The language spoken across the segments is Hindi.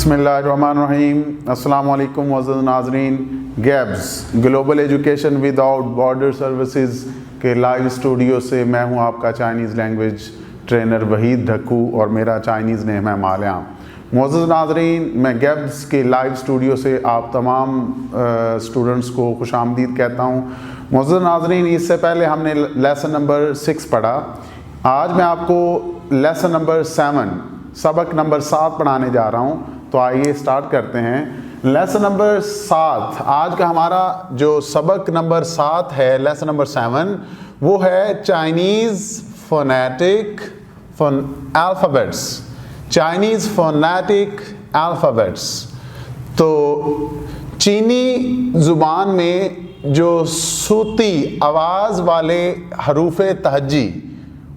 बिस्मिल्लाहिर्रहमानिर्रहीम। अस्सलाम वालेकुम मुअज़्ज़ज़ नाज़रीन। Gabs global education without border services के लाइव स्टूडियो से मैं हूं आपका Chinese language trainer Waheed Dhakku और मेरा चाइनीज़ नेम है माल्या। मुअज़्ज़ज़ नाज़रीन, मैं गैब्स के लाइव स्टूडियो से आप तमाम स्टूडेंट्स को खुशामदीद कहता हूं। मुअज़्ज़ज़ नाज़रीन, इससे पहले हमने लेसन नंबर 6 पढ़ा। आज मैं आपको लेसन नंबर 7 सबक नंबर 7 पढ़ाने जा रहा हूं। तो आइए स्टार्ट करते हैं। लेसन नंबर 7, आज का हमारा जो सबक नंबर 7 है, लेसन नंबर 7, वो है Chinese phonetic alphabets. Chinese phonetic alphabets. तो चीनी ज़ुबान में जो सूती आवाज़ वाले हरूफ तहज्जी,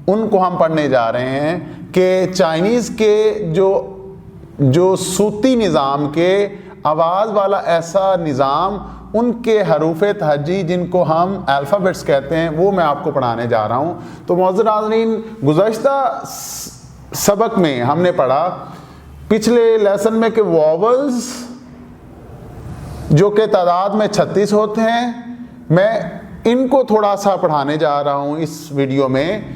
उनको हम पढ़ने जा रहे हैं कि चाइनीज़ के जो सूती निज़ाम के आवाज़ वाला ऐसा निज़ाम, उनके हरूफ तहज्जी जिनको हम अल्फ़ाबेट्स कहते हैं, वो मैं आपको पढ़ाने जा रहा हूँ। तो मुअज़्ज़ज़ नाज़रीन, गुज़श्ता सबक में हमने पढ़ा पिछले लेसन में कि वॉवल्स जो कि तादाद में 36 होते हैं, मैं इनको थोड़ा सा पढ़ाने जा रहा हूँ इस वीडियो में।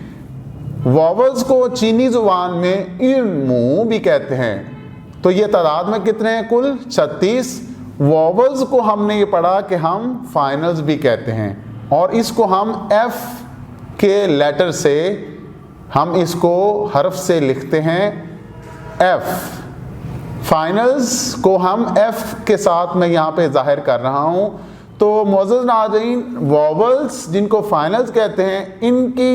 वॉवल्स को चीनी ज़ुबान में इमू भी कहते हैं। तो ये तादाद में कितने हैं? कुल 36। वॉवल्स को हमने ये पढ़ा कि हम फाइनल्स भी कहते हैं, और इसको हम एफ के लेटर से, हम इसको हर्फ से लिखते हैं एफ। फाइनल्स को हम एफ के साथ मैं यहाँ पे ज़ाहिर कर रहा हूँ। तो मुअज़्ज़ज़ नाज़रीन, वॉवल्स जिनको फाइनल्स कहते हैं, इनकी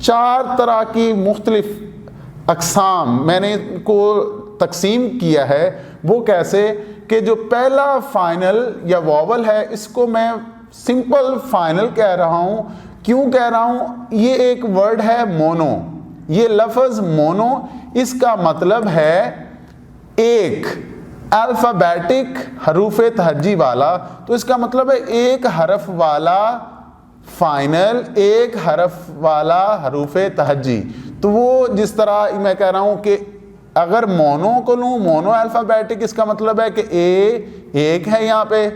4 तरह की मुख्तलिफ अक़साम मैंने इनको तकसीम किया है। वो कैसे कि जो पहला फाइनल या वॉवल है, इसको मैं सिंपल फाइनल कह रहा हूँ। क्यों कह रहा हूँ? ये एक वर्ड है मोनो। ये लफ्ज़ मोनो, इसका मतलब है एक अल्फ़ाबेटिक हरूफ तहज्जी वाला। तो इसका मतलब है एक हरफ वाला फाइनल, एक हरफ वाला हरूफ तहज्जी। तो वो जिस तरह मैं कह रहा हूँ कि अगर मोनो को लूँ, मोनो अल्फ़ाबेटिक, इसका मतलब है कि ए एक है यहाँ पे,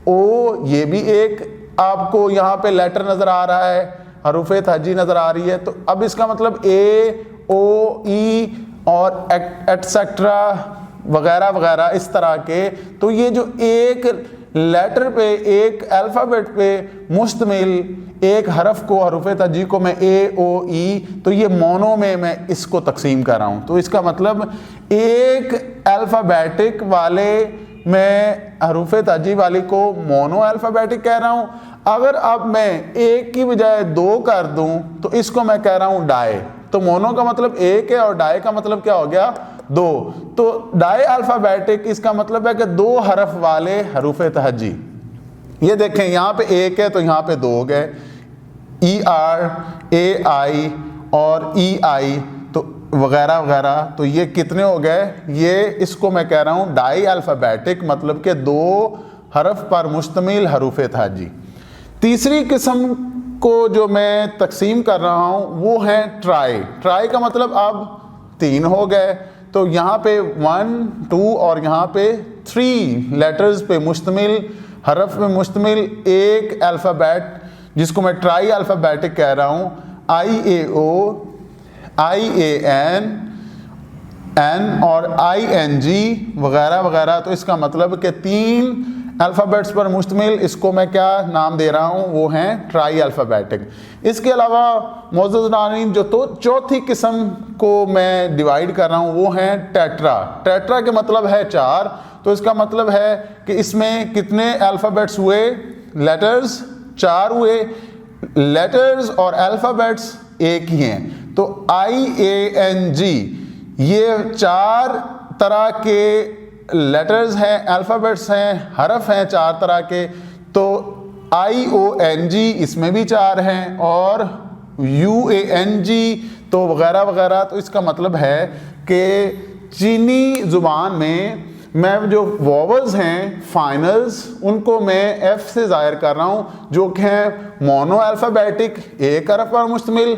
ओ ये भी एक आपको यहाँ पे लेटर नज़र आ रहा है, हरूफ तहज्जी नज़र आ रही है। तो अब इसका मतलब ए, ओ, ई और एटसेट्रा वगैरह वगैरह इस तरह के। तो ये जो एक लेटर पे, एक अल्फ़ाबेट पे मुश्तमिल एक हरफ को, हरूफ तहज्जी को मैं ए, ओ, ई, तो ये मोनो में मैं इसको तकसीम कर रहा हूँ। तो इसका मतलब एक अल्फ़ाबेटिक वाले मैं हरूफ तहज्जी वाली को मोनो अल्फ़ाबेटिक कह रहा हूँ। अगर अब मैं एक की बजाय 2 कर दूँ तो इसको मैं कह रहा हूँ डाई। तो मोनो का मतलब एक है और डाई का मतलब क्या हो गया? 2। तो डाई अल्फ़ाबेटिक, इसका मतलब है कि 2 हरफ वाले हरूफ तहज्जी। ये देखें, यहाँ पे एक है तो यहाँ पे 2 हो गए, ई आर, ए आई और ई आई, तो वगैरह वगैरह। तो ये कितने हो गए? ये इसको मैं कह रहा हूँ डाई अल्फ़ाबेटिक, मतलब कि 2 हरफ पर मुश्तमिल हरूफ तहज्जी। तीसरी किस्म को जो मैं तकसीम कर रहा हूँ वो है ट्राई। ट्राई का मतलब अब 3 हो गए। तो यहाँ पे 1, 2 और यहाँ पे 3 लेटर्स पे मुश्तमिल, हरफ में मुश्तमिल एक अल्फ़ाबेट, जिसको मैं ट्राई अल्फ़ाबेटिक कह रहा हूँ। आई ए ओ, आई ए एन, एन और आई एन जी वगैरह वगैरह। तो इसका मतलब कि 3 अल्फ़ाबेट्स पर मुश्तमिल, इसको मैं क्या नाम दे रहा हूँ? वो हैं ट्राई अल्फ़ाबेटिक। इसके अलावा मुअज़्ज़ज़ नाज़रीन, जो तो चौथी किस्म को मैं डिवाइड कर रहा हूँ वो हैं टेट्रा। टेट्रा के मतलब है 4। तो इसका मतलब है कि इसमें कितने अल्फ़ाबेट्स हुए? लेटर्स 4 हुए। लेटर्स और अल्फ़ाबेट्स एक ही हैं। तो आई ए एन जी, ये 4 तरह के लेटर्स हैं, अल्फ़ाबेट्स हैं, हरफ हैं 4 तरह के। तो आई ओ एन जी, इसमें भी 4 हैं, और यू ए एन जी, तो वगैरह वगैरह। तो इसका मतलब है कि चीनी ज़ुबान में मैं जो वॉवल्स हैं फाइनल्स, उनको मैं एफ से ज़ाहिर कर रहा हूँ, जो कि हैं मोनो अल्फ़ाबेटिक, एक हरफ पर मुश्तमिल,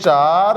4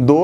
2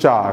4۔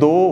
2